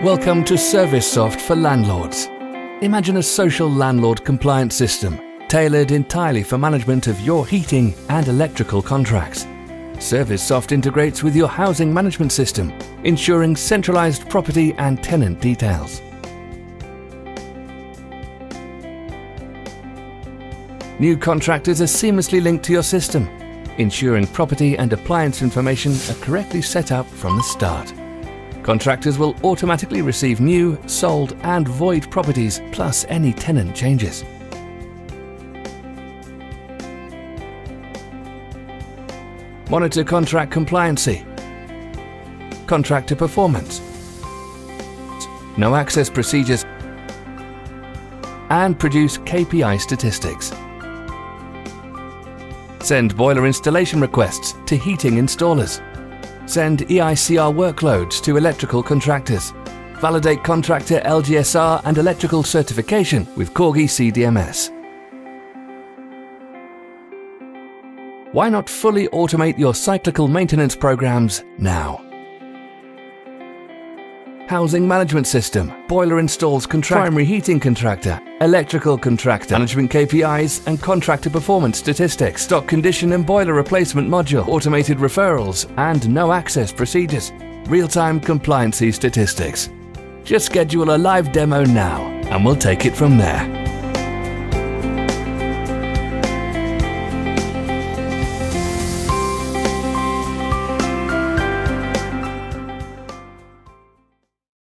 Welcome to Servicesoft for Landlords. Imagine a social landlord compliance system, tailored entirely for management of your heating and electrical contracts. Servicesoft integrates with your housing management system, ensuring centralized property and tenant details. New contractors are seamlessly linked to your system, ensuring property and appliance information are correctly set up from the start. Contractors will automatically receive new, sold and void properties, plus any tenant changes. Monitor contract compliancy, contractor performance, no access procedures, and produce KPI statistics. Send boiler installation requests to heating installers. Send EICR workloads to electrical contractors. Validate contractor LGSR and electrical certification with Corgi CDMS. Why not fully automate your cyclical maintenance programs now? Housing management system, boiler installs contractor, primary heating contractor, electrical contractor, management KPIs and contractor performance statistics, stock condition and boiler replacement module, automated referrals and no access procedures, real-time compliancy statistics. Just schedule a live demo now and we'll take it from there.